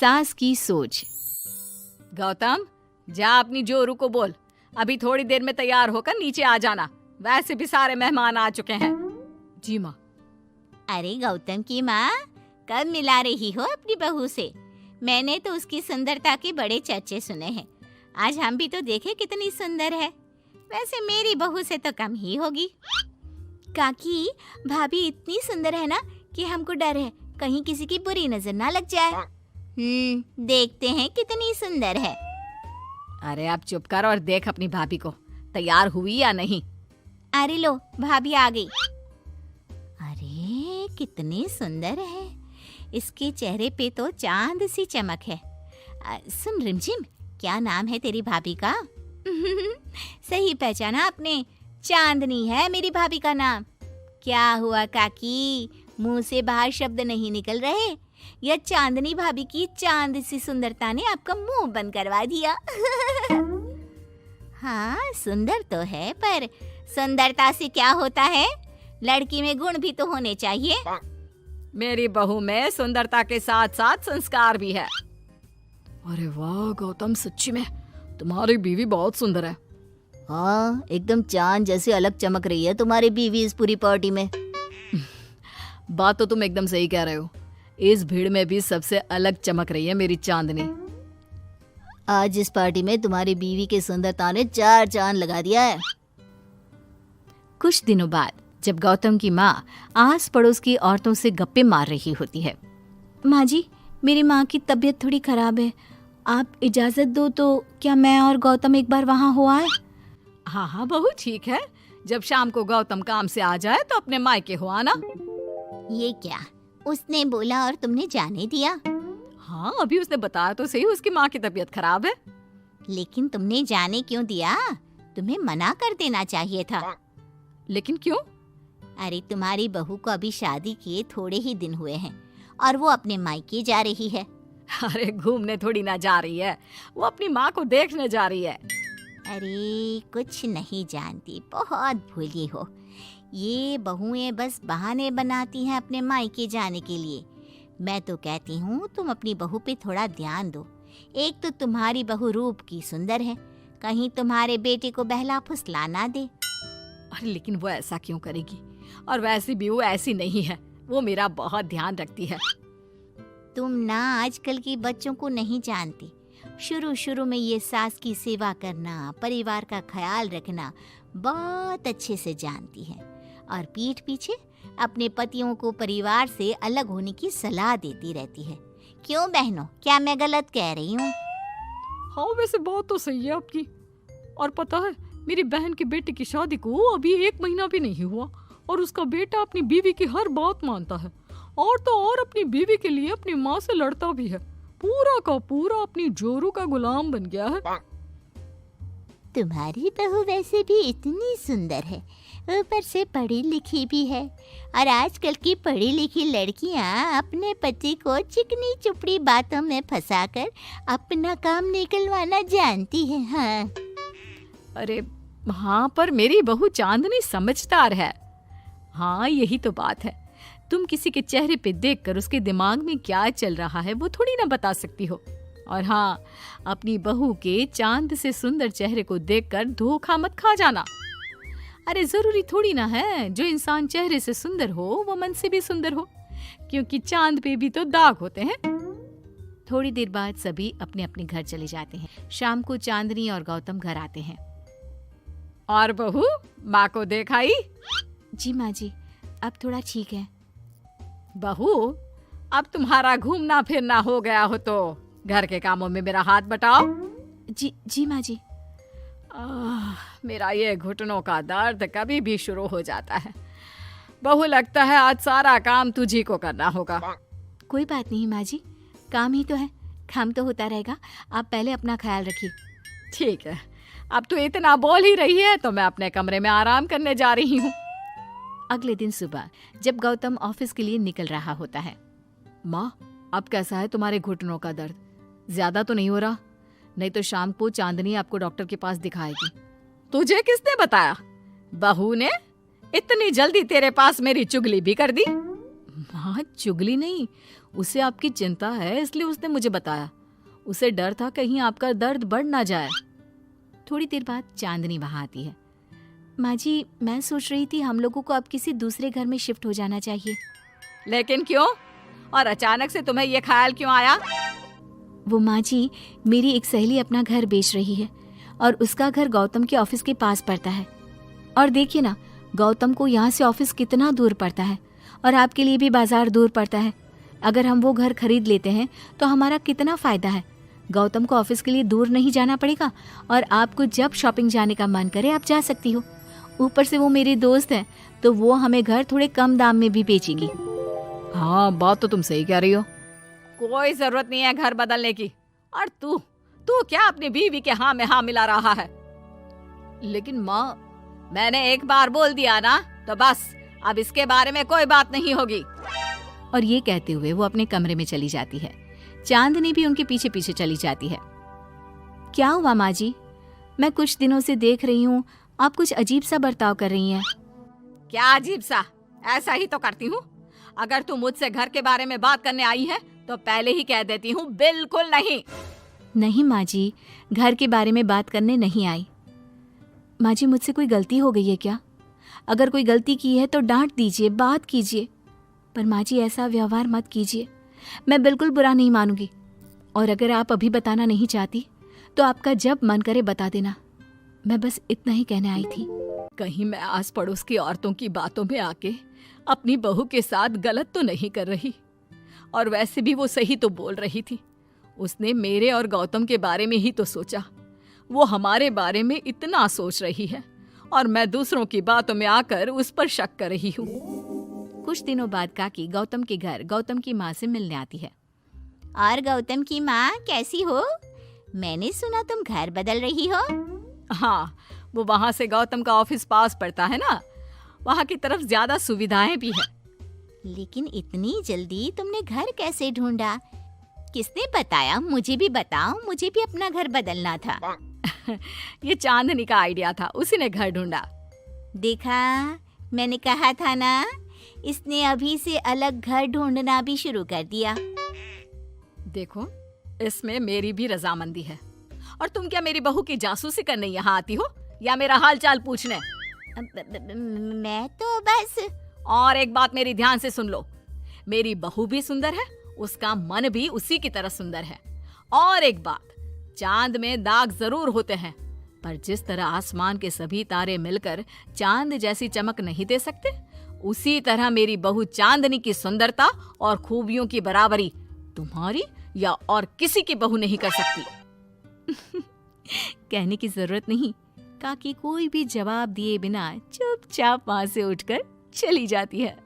सास की सोच। गौतम, जा अपनी जोरू को बोल, अभी थोड़ी देर में तैयार होकर नीचे आ जाना। वैसे भी सारे मेहमान आ चुके हैं। जी माँ। अरे गौतम की माँ, कब मिला रही हो अपनी बहू से? मैंने तो उसकी सुंदरता के बड़े चर्चे सुने हैं। आज हम भी तो देखे कितनी सुंदर है। वैसे मेरी बहू से तो कम ही होगी। काकी, भाभी इतनी सुंदर है ना कि हमको डर है कहीं किसी की बुरी नजर ना लग जाए। देखते हैं कितनी सुंदर है। अरे आप चुप कर और देख अपनी भाभी को, तैयार हुई या नहीं। अरे लो, भाभी आ गई। अरे कितनी सुंदर है, इसके चेहरे पे तो चांद सी चमक है। सुन रिमझिम, क्या नाम है तेरी भाभी का? सही पहचाना आपने, चांदनी है मेरी भाभी का नाम। क्या हुआ काकी, मुंह से बाहर शब्द नहीं निकल रहे? या चांदनी भाभी की चांद सी सुंदरता ने आपका मुंह बंद करवा दिया? हाँ, सुंदर तो है, पर सुंदरता से क्या होता है? लड़की में गुण भी तो होने चाहिए। मेरी बहू में सुंदरता के साथ साथ संस्कार भी है। अरे वाह गौतम, सच्ची में तुम्हारी बीवी बहुत सुंदर है। हाँ, एकदम चांद जैसे अलग चमक रही है तुम्हारी बीवी इस पूरी पार्टी में। बात तो तुम एकदम सही कह रहे हो। इस भीड़ में भी सबसे अलग चमक रही है मेरी चांदनी। आज इस पार्टी में तुम्हारी बीवी की सुंदरता ने 4 चांद लगा दिया है। कुछ दिनों बाद जब गौतम की माँ आस पड़ोस की औरतों से गप्पे मार रही होती है। माँ जी, मेरी माँ की तबीयत थोड़ी खराब है, आप इजाजत दो तो क्या मैं और गौतम एक बार वहाँ हो आए? हाँ हाँ बहू, ठीक है। जब शाम को गौतम काम से आ जाए तो अपने मायके हो आना। ये क्या, उसने बोला और तुमने जाने दिया? हाँ, अभी उसने बताया तो सही, उसकी माँ की तबीयत खराब है। लेकिन तुमने जाने क्यों दिया? तुम्हें मना कर देना चाहिए था। लेकिन क्यों? अरे तुम्हारी बहू को अभी शादी किए थोड़े ही दिन हुए हैं और वो अपने मायके जा रही है। अरे घूमने थोड़ी ना जा रही है, वो अपनी माँ को देखने जा रही है। अरे कुछ नहीं जानती, बहुत भोली हो। ये बहुएं बस बहाने बनाती हैं अपने मायके जाने के लिए। मैं तो कहती हूँ तुम अपनी बहू पे थोड़ा ध्यान दो। एक तो तुम्हारी बहू रूप की सुंदर है, कहीं तुम्हारे बेटे को बहला फुसला ना दे। अरे लेकिन वो ऐसा क्यों करेगी? और वैसे भी वो ऐसी नहीं है, वो मेरा बहुत ध्यान रखती है। तुम ना आजकल के बच्चों को नहीं जानती। शुरू शुरू में ये सास की सेवा करना, परिवार का ख्याल रखना बहुत अच्छे से जानती है और पीठ पीछे अपने पतियों को परिवार से अलग होने की सलाह देती रहती है। क्यों बहनों, क्या मैं गलत कह रही हूँ? हाँ, वैसे बात तो सही है आपकी। और पता है, मेरी बहन की बेटी की शादी को अभी 1 महीना भी नहीं हुआ और उसका बेटा अपनी बीवी की हर बात मानता है। और तो और अपनी बीवी के लिए अपनी माँ से लड़ता भी है। पूरा का पूरा अपनी जोरू का गुलाम बन गया है। तुम्हारी बहू वैसे भी इतनी सुंदर है, ऊपर से पढ़ी लिखी भी है। और आजकल की पढ़ी लिखी लड़कियां अपने पति को चिकनी चुपड़ी बातों में फंसाकर अपना काम निकलवाना जानती है। हाँ। अरे हाँ, पर मेरी बहू चांदनी समझदार है। हाँ, यही तो बात है। तुम किसी के चेहरे पे देखकर उसके दिमाग में क्या चल रहा है वो थोड़ी ना बता सकती हो। और हाँ, अपनी बहू के चांद से सुंदर चेहरे को देखकर धोखा मत खा जाना। अरे जरूरी थोड़ी ना है जो इंसान चेहरे से सुंदर हो वो मन से भी सुंदर हो, क्योंकि चांद पे भी तो दाग होते हैं। थोड़ी देर बाद सभी अपने अपने घर चले जाते हैं। शाम को चांदनी और गौतम घर आते हैं। और बहू, माँ को देखाई? जी माँ जी, अब थोड़ा ठीक है। बहू, अब तुम्हारा घूमना फिरना हो गया हो तो घर के कामों में मेरा हाथ बटाओ। जी माँ जी। मेरा ये घुटनों का दर्द कभी भी शुरू हो जाता है। बहू, लगता है आज सारा काम तुझी को करना होगा। कोई बात नहीं माँ जी, काम ही तो है, काम तो होता रहेगा। आप पहले अपना ख्याल रखिए। ठीक है, अब तो इतना बोल ही रही है तो मैं अपने कमरे में आराम करने जा रही हूँ। अगले दिन सुबह जब गौतम ऑफिस के लिए निकल रहा होता है। माँ, अब कैसा है तुम्हारे घुटनों का दर्द? ज्यादा तो नहीं हो रहा? नहीं तो शाम को चांदनी आपको डॉक्टर के पास दिखाएगी। तुझे किसने बताया? बहू ने इतनी जल्दी तेरे पास मेरी चुगली भी कर दी? माँ, चुगली नहीं, उसे आपकी चिंता है, इसलिए उसने मुझे बताया। उसे डर था कहीं आपका दर्द बढ़ ना जाए। थोड़ी देर बाद चांदनी वहाँ आती है। माँ जी, मैं सोच रही थी हम लोगों को अब किसी दूसरे घर में शिफ्ट हो जाना चाहिए। लेकिन क्यों? और अचानक से तुम्हें ये ख्याल क्यों आया? वो माँ जी, मेरी एक सहेली अपना घर बेच रही है और उसका घर गौतम के ऑफिस के पास पड़ता है। और देखिए ना, गौतम को यहाँ से ऑफिस कितना दूर पड़ता है और आपके लिए भी बाजार दूर पड़ता है। अगर हम वो घर खरीद लेते हैं तो हमारा कितना फ़ायदा है। गौतम को ऑफिस के लिए दूर नहीं जाना पड़ेगा और आपको जब शॉपिंग जाने का मन करे आप जा सकती हो। ऊपर से वो मेरी दोस्त है तो वो हमें घर थोड़े कम दाम में भी बेचेगी। हाँ, बात तो तुम सही कह रही हो। कोई जरूरत नहीं है घर बदलने की। और तू तू क्या अपनी बीवी के हाँ में हाँ मिला रहा है? लेकिन माँ, मैंने एक बार बोल दिया ना, तो बस अब इसके बारे में कोई बात नहीं होगी। और ये कहते हुए वो अपने कमरे में चली जाती है। चांदनी भी उनके पीछे पीछे चली जाती है। क्या हुआ माँ जी? मैं कुछ दिनों से देख रही हूँ आप कुछ अजीब सा बर्ताव कर रही हैं। क्या अजीब सा? ऐसा ही तो करती हूँ। अगर तू मुझसे घर के बारे में बात करने आई है तो पहले ही कह देती हूँ, बिल्कुल नहीं। नहीं माँ जी, घर के बारे में बात करने नहीं आई। माँ जी, मुझसे कोई गलती हो गई है क्या? अगर कोई गलती की है तो डांट दीजिए, बात कीजिए। पर माँ जी, ऐसा व्यवहार मत कीजिए। मैं बिल्कुल बुरा नहीं मानूंगी। और अगर आप अभी बताना नहीं चाहती तो आपका जब मन करे बता देना। मैं बस इतना ही कहने आई थी। कहीं मैं आस पड़ोस की औरतों की बातों में आके अपनी बहू के साथ गलत तो नहीं कर रही? और वैसे भी वो सही तो बोल रही थी। उसने मेरे और गौतम के बारे में ही तो सोचा। वो हमारे बारे में इतना सोच रही है और मैं दूसरों की बातों में आकर उस पर शक कर रही हूँ। कुछ दिनों बाद काकी गौतम के घर गौतम की माँ से मिलने आती है। और गौतम की माँ, कैसी हो? मैंने सुना तुम घर बदल रही हो। हाँ, वो वहाँ से गौतम का ऑफिस पास पड़ता है ना, वहाँ की तरफ ज्यादा सुविधाएं भी है। लेकिन इतनी जल्दी तुमने घर कैसे ढूंढा? किसने बताया? मुझे भी बताओ, मुझे भी अपना घर बदलना था। ये चांदनी का आइडिया था, उसी ने घर ढूंढा। देखा, मैंने कहा था ना, इसने अभी से अलग घर ढूंढना भी शुरू कर दिया। देखो, इसमें मेरी भी रजामंदी है। और तुम क्या मेरी बहू की जासूसी करने यहाँ आती हो या मेरा हाल चाल पूछने? मैं तो बस। और एक बात मेरी ध्यान से सुन लो, मेरी बहू भी सुंदर है, उसका मन भी उसी की तरह सुंदर है। और एक बात, चांद में दाग जरूर होते हैं, पर जिस तरह आसमान के सभी तारे मिलकर चांद जैसी चमक नहीं दे सकते, उसी तरह मेरी बहू चांदनी की सुंदरता और खूबियों की बराबरी तुम्हारी या और किसी की बहू नहीं कर सकती। कहने की जरूरत नहीं। काकी कोई भी जवाब दिए बिना चुपचाप वहां से उठकर चली जाती है।